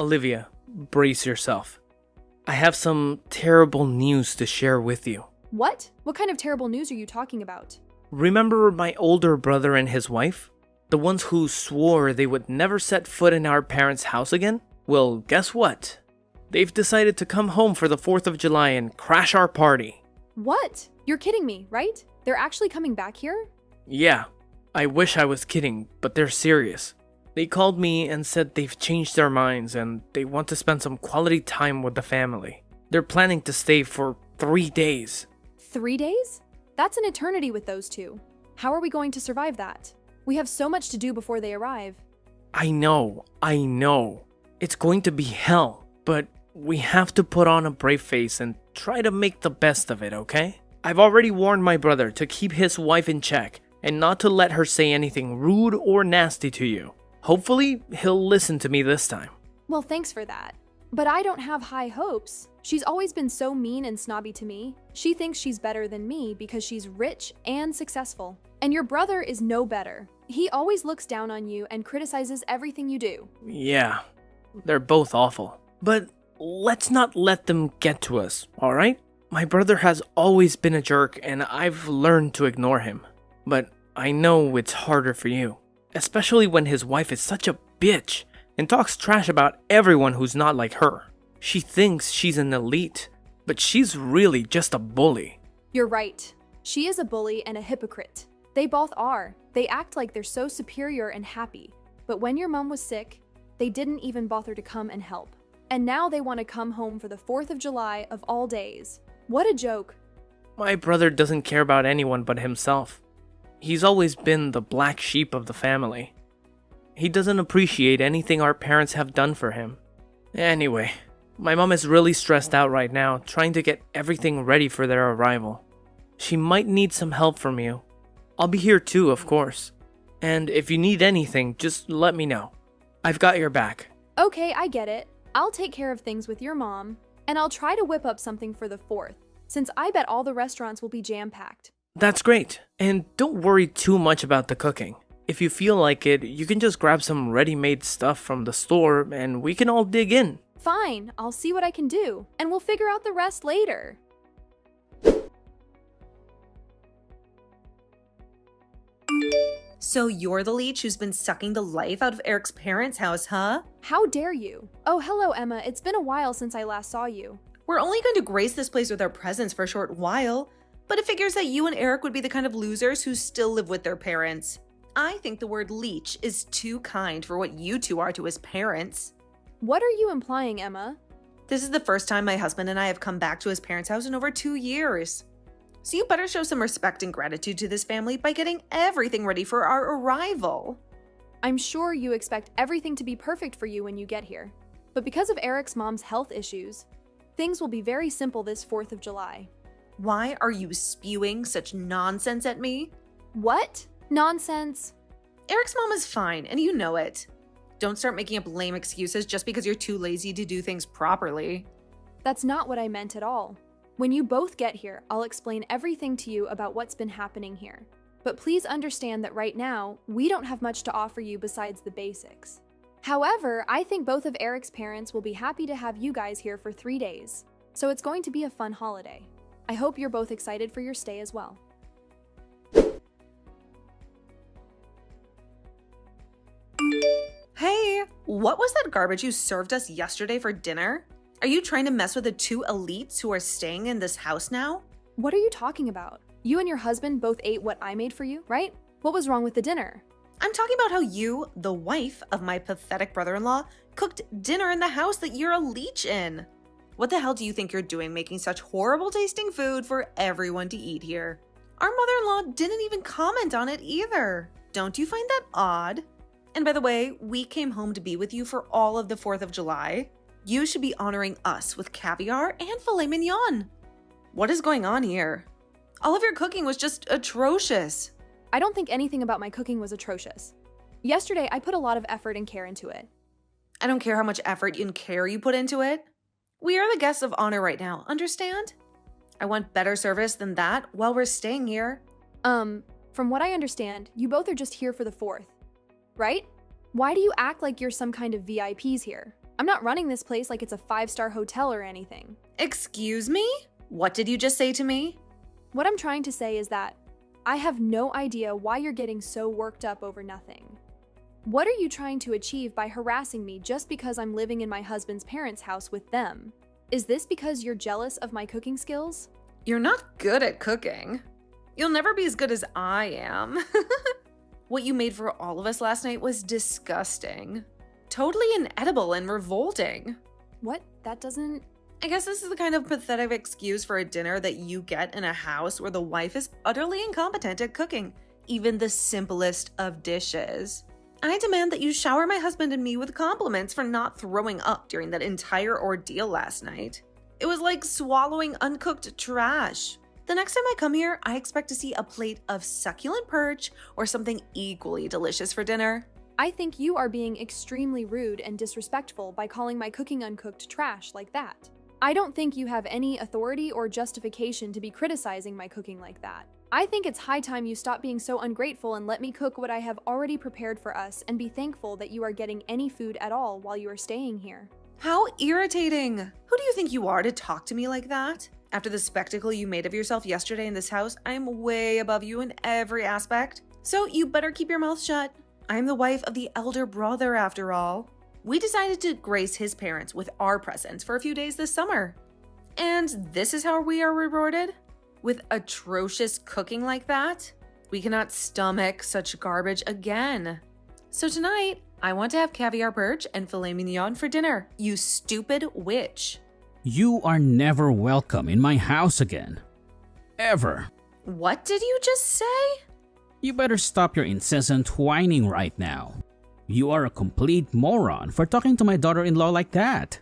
Olivia, brace yourself. I have some terrible news to share with you. What? What kind of terrible news are you talking about? Remember my older brother and his wife? The ones who swore they would never set foot in our parents' house again? Well, guess what? They've decided to come home for the 4th of July and crash our party. What? You're kidding me, right? They're actually coming back here? Yeah, I wish I was kidding, but they're serious. They called me and said they've changed their minds and they want to spend some quality time with the family. They're planning to stay for 3 days. 3 days? That's an eternity with those two. How are we going to survive that? We have so much to do before they arrive. I know. It's going to be hell, but we have to put on a brave face and try to make the best of it, okay? I've already warned my brother to keep his wife in check and not to let her say anything rude or nasty to you. Hopefully, he'll listen to me this time. Well, thanks for that. But I don't have high hopes. She's always been so mean and snobby to me. She thinks she's better than me because she's rich and successful. And your brother is no better. He always looks down on you and criticizes everything you do. Yeah, they're both awful. But let's not let them get to us, alright? My brother has always been a jerk and I've learned to ignore him. But I know it's harder for you. Especially when his wife is such a bitch and talks trash about everyone who's not like her. She thinks she's an elite, but she's really just a bully. You're right. She is a bully and a hypocrite. They both are. They act like they're so superior and happy. But when your mom was sick, they didn't even bother to come and help. And now they want to come home for the 4th of July of all days. What a joke. My brother doesn't care about anyone but himself. He's always been the black sheep of the family. He doesn't appreciate anything our parents have done for him. Anyway, my mom is really stressed out right now, trying to get everything ready for their arrival. She might need some help from you. I'll be here too, of course. And if you need anything, just let me know. I've got your back. Okay, I get it. I'll take care of things with your mom, and I'll try to whip up something for the 4th, since I bet all the restaurants will be jam-packed. That's great. And don't worry too much about the cooking. If you feel like it, you can just grab some ready-made stuff from the store and we can all dig in. Fine, I'll see what I can do, and we'll figure out the rest later. So you're the leech who's been sucking the life out of Eric's parents' house, huh? How dare you? Oh, hello, Emma. It's been a while since I last saw you. We're only going to grace this place with our presence for a short while, but it figures that you and Eric would be the kind of losers who still live with their parents. I think the word leech is too kind for what you two are to his parents. What are you implying, Emma? This is the first time my husband and I have come back to his parents' house in over 2 years. So you better show some respect and gratitude to this family by getting everything ready for our arrival. I'm sure you expect everything to be perfect for you when you get here. But because of Eric's mom's health issues, things will be very simple this 4th of July. Why are you spewing such nonsense at me? What? Nonsense? Eric's mom is fine, and you know it. Don't start making up lame excuses just because you're too lazy to do things properly. That's not what I meant at all. When you both get here, I'll explain everything to you about what's been happening here. But please understand that right now, we don't have much to offer you besides the basics. However, I think both of Eric's parents will be happy to have you guys here for 3 days. So it's going to be a fun holiday. I hope you're both excited for your stay as well. Hey, what was that garbage you served us yesterday for dinner? Are you trying to mess with the 2 elites who are staying in this house now? What are you talking about? You and your husband both ate what I made for you, right? What was wrong with the dinner? I'm talking about how you, the wife of my pathetic brother-in-law, cooked dinner in the house that you're a leech in. What the hell do you think you're doing making such horrible tasting food for everyone to eat here? Our mother-in-law didn't even comment on it either. Don't you find that odd? And by the way, we came home to be with you for all of the 4th of July. You should be honoring us with caviar and filet mignon. What is going on here? All of your cooking was just atrocious. I don't think anything about my cooking was atrocious. Yesterday, I put a lot of effort and care into it. I don't care how much effort and care you put into it. We are the guests of honor right now, understand? I want better service than that while we're staying here. From what I understand, you both are just here for the 4th, right? Why do you act like you're some kind of VIPs here? I'm not running this place like it's a 5-star hotel or anything. Excuse me? What did you just say to me? What I'm trying to say is that I have no idea why you're getting so worked up over nothing. What are you trying to achieve by harassing me just because I'm living in my husband's parents' house with them? Is this because you're jealous of my cooking skills? You're not good at cooking. You'll never be as good as I am. What you made for all of us last night was disgusting. Totally inedible and revolting. What? That doesn't... I guess this is the kind of pathetic excuse for a dinner that you get in a house where the wife is utterly incompetent at cooking, even the simplest of dishes. I demand that you shower my husband and me with compliments for not throwing up during that entire ordeal last night. It was like swallowing uncooked trash. The next time I come here, I expect to see a plate of succulent perch or something equally delicious for dinner. I think you are being extremely rude and disrespectful by calling my cooking uncooked trash like that. I don't think you have any authority or justification to be criticizing my cooking like that. I think it's high time you stop being so ungrateful and let me cook what I have already prepared for us and be thankful that you are getting any food at all while you are staying here. How irritating! Who do you think you are to talk to me like that? After the spectacle you made of yourself yesterday in this house, I'm way above you in every aspect. So you better keep your mouth shut. I'm the wife of the elder brother after all. We decided to grace his parents with our presence for a few days this summer. And this is how we are rewarded? With atrocious cooking like that? We cannot stomach such garbage again. So tonight, I want to have caviar perch and filet mignon for dinner, you stupid witch. You are never welcome in my house again. Ever. What did you just say? You better stop your incessant whining right now. You are a complete moron for talking to my daughter-in-law like that.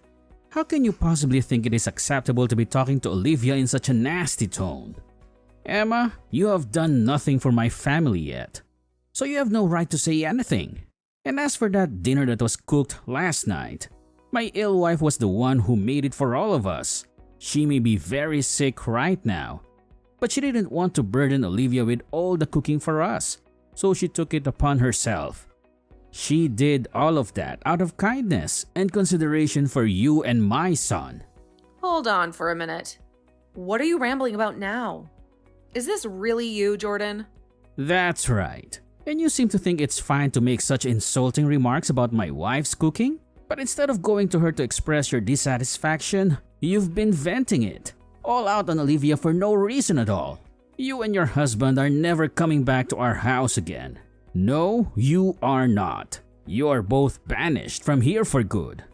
How can you possibly think it is acceptable to be talking to Olivia in such a nasty tone? Emma, you have done nothing for my family yet, so you have no right to say anything. And as for that dinner that was cooked last night, my ill wife was the one who made it for all of us. She may be very sick right now, but she didn't want to burden Olivia with all the cooking for us, so she took it upon herself. She did all of that out of kindness and consideration for you and my son. Hold on for a minute. What are you rambling about now? Is this really you, Jordan? That's right. And you seem to think it's fine to make such insulting remarks about my wife's cooking? But instead of going to her to express your dissatisfaction, you've been venting it, all out on Olivia for no reason at all. You and your husband are never coming back to our house again. No, you are not. You are both banished from here for good.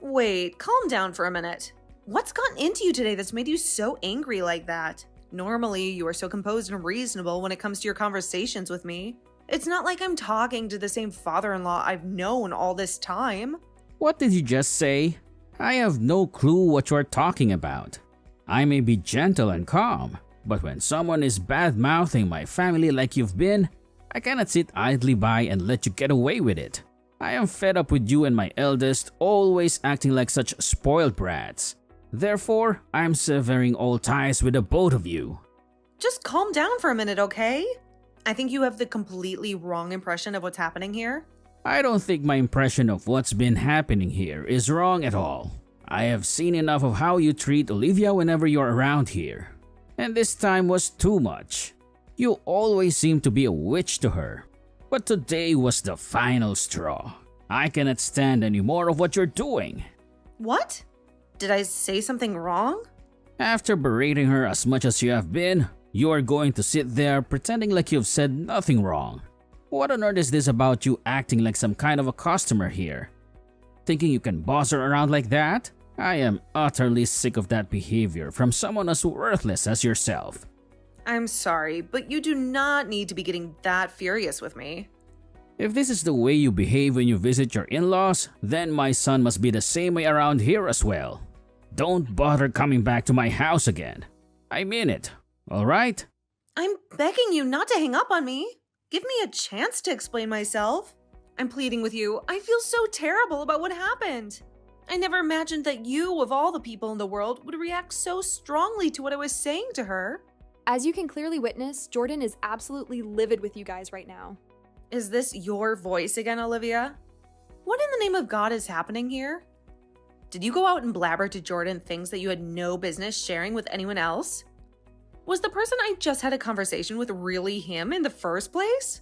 Wait, calm down for a minute. What's gotten into you today that's made you so angry like that? Normally, you are so composed and reasonable when it comes to your conversations with me. It's not like I'm talking to the same father-in-law I've known all this time. What did you just say? I have no clue what you are talking about. I may be gentle and calm, but when someone is bad-mouthing my family like you've been, I cannot sit idly by and let you get away with it. I am fed up with you and my eldest always acting like such spoiled brats. Therefore, I am severing all ties with the both of you. Just calm down for a minute, okay? I think you have the completely wrong impression of what's happening here. I don't think my impression of what's been happening here is wrong at all. I have seen enough of how you treat Olivia whenever you're around here. And this time was too much. You always seem to be a witch to her. But today was the final straw. I cannot stand any more of what you're doing. What? Did I say something wrong? After berating her as much as you have been, you are going to sit there pretending like you've said nothing wrong. What on earth is this about you acting like some kind of a customer here? Thinking you can boss her around like that? I am utterly sick of that behavior from someone as worthless as yourself. I'm sorry, but you do not need to be getting that furious with me. If this is the way you behave when you visit your in-laws, then my son must be the same way around here as well. Don't bother coming back to my house again. I mean it, alright? I'm begging you not to hang up on me. Give me a chance to explain myself. I'm pleading with you. I feel so terrible about what happened. I never imagined that you, of all the people in the world, would react so strongly to what I was saying to her. As you can clearly witness, Jordan is absolutely livid with you guys right now. Is this your voice again, Olivia? What in the name of God is happening here? Did you go out and blabber to Jordan things that you had no business sharing with anyone else? Was the person I just had a conversation with really him in the first place?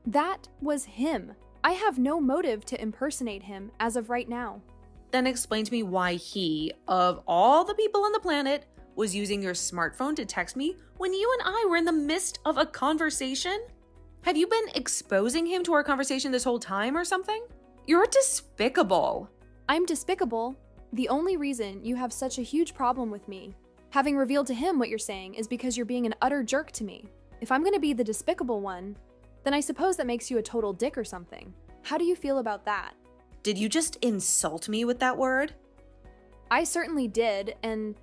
That was him. I have no motive to impersonate him as of right now. Then explain to me why he, of all the people on the planet, was using your smartphone to text me when you and I were in the midst of a conversation? Have you been exposing him to our conversation this whole time or something? You're despicable. I'm despicable. The only reason you have such a huge problem with me, having revealed to him what you're saying, is because you're being an utter jerk to me. If I'm gonna be the despicable one, then I suppose that makes you a total dick or something. How do you feel about that? Did you just insult me with that word? I certainly did, and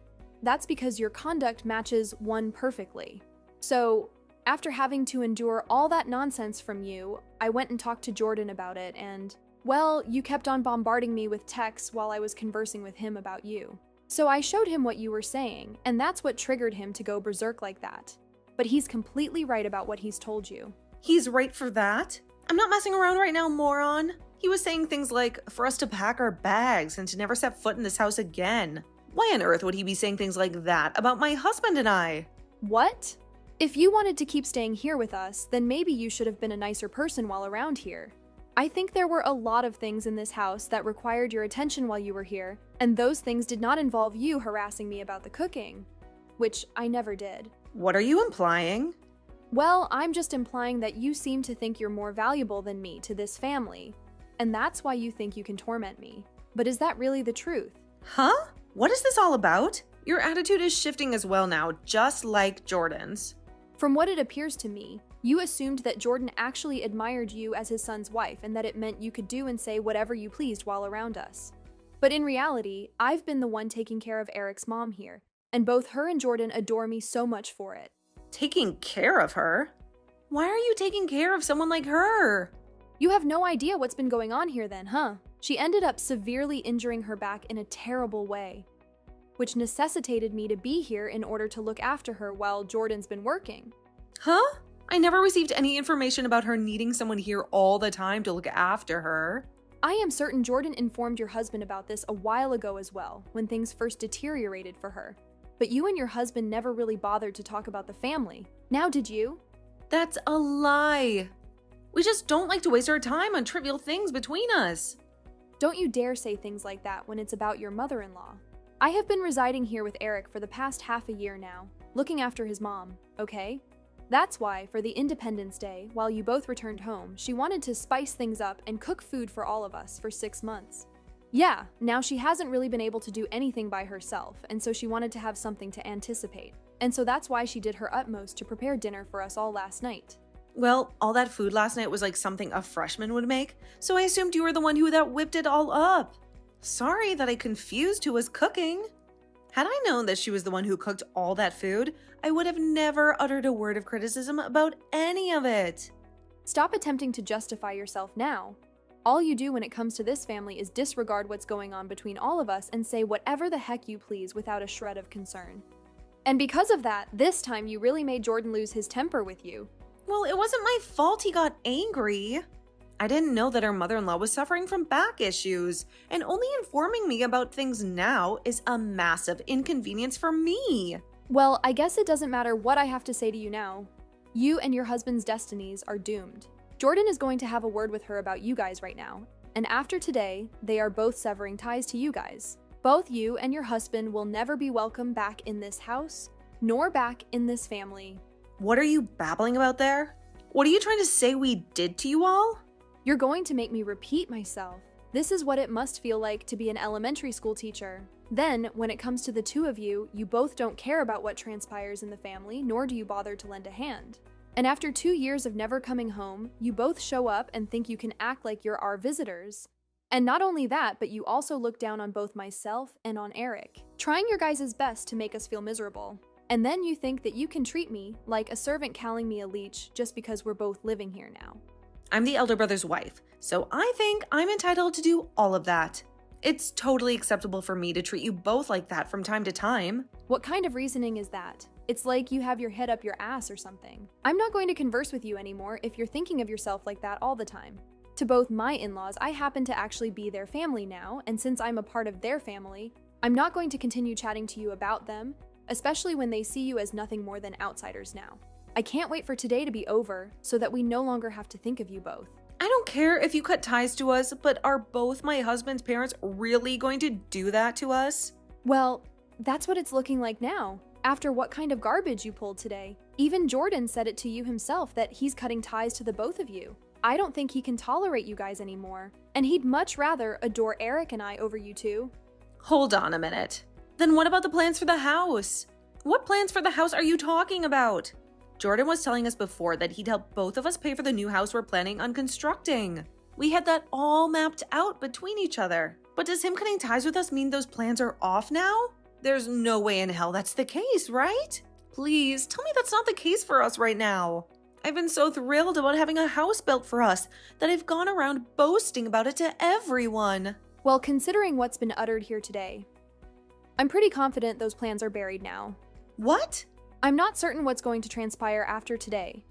that's because your conduct matches one perfectly. So, after having to endure all that nonsense from you, I went and talked to Jordan about it, and, well, you kept on bombarding me with texts while I was conversing with him about you. So I showed him what you were saying, and that's what triggered him to go berserk like that. But he's completely right about what he's told you. He's right for that? I'm not messing around right now, moron. He was saying things like, for us to pack our bags and to never set foot in this house again. Why on earth would he be saying things like that about my husband and I? What? If you wanted to keep staying here with us, then maybe you should have been a nicer person while around here. I think there were a lot of things in this house that required your attention while you were here, and those things did not involve you harassing me about the cooking, which I never did. What are you implying? Well, I'm just implying that you seem to think you're more valuable than me to this family, and that's why you think you can torment me. But is that really the truth? Huh? What is this all about? Your attitude is shifting as well now, just like Jordan's. From what it appears to me, you assumed that Jordan actually admired you as his son's wife and that it meant you could do and say whatever you pleased while around us. But in reality, I've been the one taking care of Eric's mom here, and both her and Jordan adore me so much for it. Taking care of her? Why are you taking care of someone like her? You have no idea what's been going on here then, huh? She ended up severely injuring her back in a terrible way, which necessitated me to be here in order to look after her while Jordan's been working. Huh? I never received any information about her needing someone here all the time to look after her. I am certain Jordan informed your husband about this a while ago as well, when things first deteriorated for her. But you and your husband never really bothered to talk about the family. Now did you? That's a lie. We just don't like to waste our time on trivial things between us. Don't you dare say things like that when it's about your mother-in-law. I have been residing here with Eric for the past half a year now, looking after his mom, okay? That's why, for the Independence Day, while you both returned home, she wanted to spice things up and cook food for all of us for 6 months. Yeah, now she hasn't really been able to do anything by herself, and so she wanted to have something to anticipate. And so that's why she did her utmost to prepare dinner for us all last night. Well, all that food last night was like something a freshman would make, so I assumed you were the one who whipped it all up. Sorry that I confused who was cooking. Had I known that she was the one who cooked all that food, I would have never uttered a word of criticism about any of it. Stop attempting to justify yourself now. All you do when it comes to this family is disregard what's going on between all of us and say whatever the heck you please without a shred of concern. And because of that, this time you really made Jordan lose his temper with you. Well, it wasn't my fault he got angry. I didn't know that her mother-in-law was suffering from back issues, and only informing me about things now is a massive inconvenience for me. Well, I guess it doesn't matter what I have to say to you now. You and your husband's destinies are doomed. Jordan is going to have a word with her about you guys right now, and after today, they are both severing ties to you guys. Both you and your husband will never be welcome back in this house, nor back in this family. What are you babbling about there? What are you trying to say we did to you all? You're going to make me repeat myself. This is what it must feel like to be an elementary school teacher. Then, when it comes to the two of you, you both don't care about what transpires in the family, nor do you bother to lend a hand. And after 2 years of never coming home, you both show up and think you can act like you're our visitors. And not only that, but you also look down on both myself and on Eric, trying your guys' best to make us feel miserable. And then you think that you can treat me like a servant calling me a leech just because we're both living here now. I'm the elder brother's wife, so I think I'm entitled to do all of that. It's totally acceptable for me to treat you both like that from time to time. What kind of reasoning is that? It's like you have your head up your ass or something. I'm not going to converse with you anymore if you're thinking of yourself like that all the time. To both my in-laws, I happen to actually be their family now, and since I'm a part of their family, I'm not going to continue chatting to you about them, especially when they see you as nothing more than outsiders now. I can't wait for today to be over so that we no longer have to think of you both. I don't care if you cut ties to us, but are both my husband's parents really going to do that to us? Well, that's what it's looking like now. After what kind of garbage you pulled today. Even Jordan said it to you himself that he's cutting ties to the both of you. I don't think he can tolerate you guys anymore, and he'd much rather adore Eric and I over you two. Hold on a minute. Then what about the plans for the house? What plans for the house are you talking about? Jordan was telling us before that he'd help both of us pay for the new house we're planning on constructing. We had that all mapped out between each other. But does him cutting ties with us mean those plans are off now? There's no way in hell that's the case, right? Please, tell me that's not the case for us right now. I've been so thrilled about having a house built for us that I've gone around boasting about it to everyone. Well, considering what's been uttered here today, I'm pretty confident those plans are buried now. What? I'm not certain what's going to transpire after today,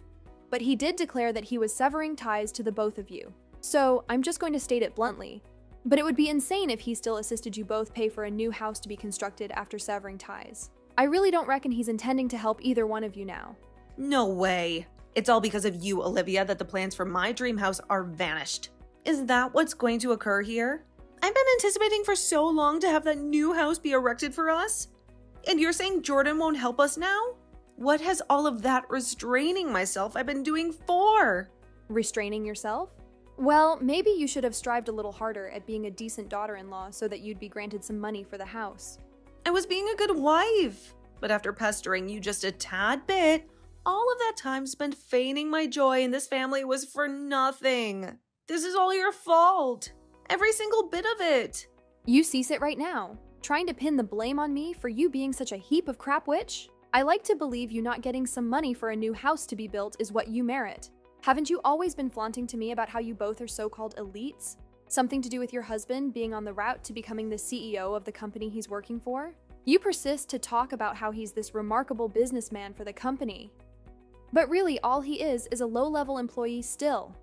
but he did declare that he was severing ties to the both of you. So I'm just going to state it bluntly, but it would be insane if he still assisted you both pay for a new house to be constructed after severing ties. I really don't reckon he's intending to help either one of you now. No way. It's all because of you, Olivia, that the plans for my dream house are vanished. Is that what's going to occur here? I've been anticipating for so long to have that new house be erected for us. And you're saying Jordan won't help us now? What has all of that restraining myself I've been doing for? Restraining yourself? Well, maybe you should have strived a little harder at being a decent daughter-in-law so that you'd be granted some money for the house. I was being a good wife. But after pestering you just a tad bit, all of that time spent feigning my joy in this family was for nothing. This is all your fault. Every single bit of it. You cease it right now. Trying to pin the blame on me for you being such a heap of crap witch? I like to believe you not getting some money for a new house to be built is what you merit. Haven't you always been flaunting to me about how you both are so-called elites? Something to do with your husband being on the route to becoming the CEO of the company he's working for? You persist to talk about how he's this remarkable businessman for the company. But really, all he is a low-level employee still.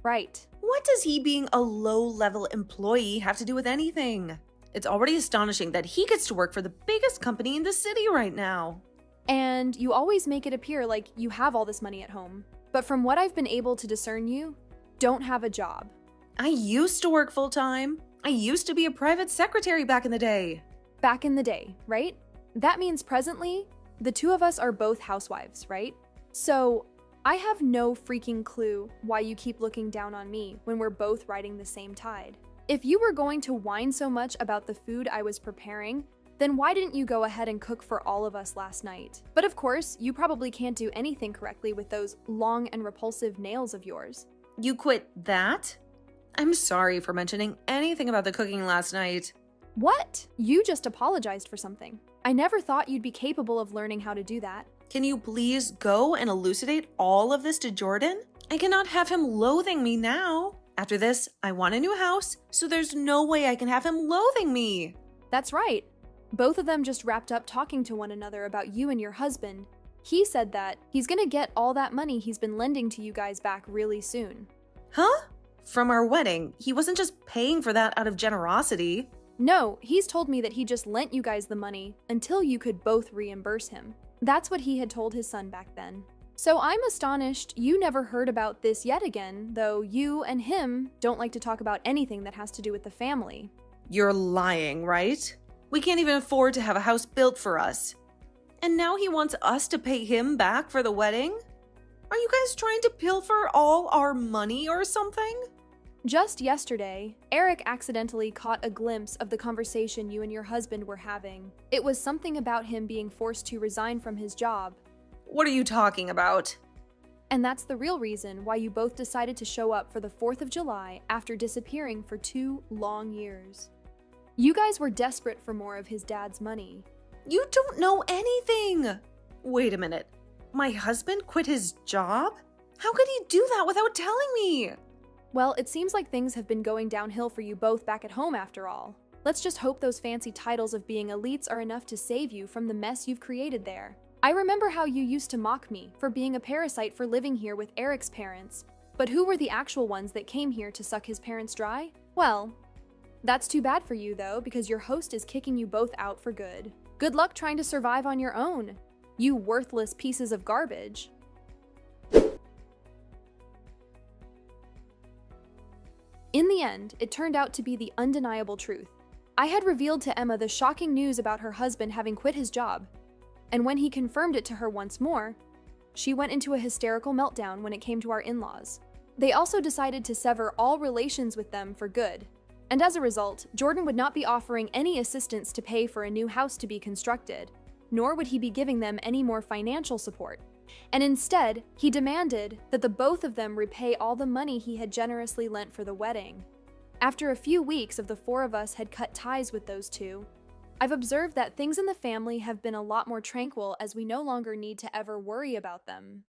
Right. What does he being a low-level employee have to do with anything? It's already astonishing that he gets to work for the biggest company in the city right now. And you always make it appear like you have all this money at home. But from what I've been able to discern, you don't have a job. I used to work full-time. I used to be a private secretary back in the day. Back in the day, right? That means presently, the two of us are both housewives, right? So, I have no freaking clue why you keep looking down on me when we're both riding the same tide. If you were going to whine so much about the food I was preparing, then why didn't you go ahead and cook for all of us last night? But of course, you probably can't do anything correctly with those long and repulsive nails of yours. You quit that? I'm sorry for mentioning anything about the cooking last night. What? You just apologized for something. I never thought you'd be capable of learning how to do that. Can you please go and elucidate all of this to Jordan? I cannot have him loathing me now. After this, I want a new house, so there's no way I can have him loathing me. That's right. Both of them just wrapped up talking to one another about you and your husband. He said that he's gonna get all that money he's been lending to you guys back really soon. Huh? From our wedding, he wasn't just paying for that out of generosity. No, he's told me that he just lent you guys the money until you could both reimburse him. That's what he had told his son back then. So I'm astonished you never heard about this yet again, though you and him don't like to talk about anything that has to do with the family. You're lying, right? We can't even afford to have a house built for us. And now he wants us to pay him back for the wedding? Are you guys trying to pilfer all our money or something? Just yesterday, Eric accidentally caught a glimpse of the conversation you and your husband were having. It was something about him being forced to resign from his job. What are you talking about? And that's the real reason why you both decided to show up for the 4th of July after disappearing for 2 long years. You guys were desperate for more of his dad's money. You don't know anything! Wait a minute. My husband quit his job? How could he do that without telling me? Well, it seems like things have been going downhill for you both back at home after all. Let's just hope those fancy titles of being elites are enough to save you from the mess you've created there. I remember how you used to mock me for being a parasite for living here with Eric's parents, But who were the actual ones that came here to suck his parents dry? Well, that's too bad for you though, because your host is kicking you both out for good. Good luck trying to survive on your own, you worthless pieces of garbage. In the end, it turned out to be the undeniable truth. I had revealed to Emma the shocking news about her husband having quit his job, and when he confirmed it to her once more, she went into a hysterical meltdown when it came to our in-laws. They also decided to sever all relations with them for good, and as a result, Jordan would not be offering any assistance to pay for a new house to be constructed, nor would he be giving them any more financial support. And instead, he demanded that the both of them repay all the money he had generously lent for the wedding. After a few weeks of the four of us had cut ties with those two, I've observed that things in the family have been a lot more tranquil as we no longer need to ever worry about them.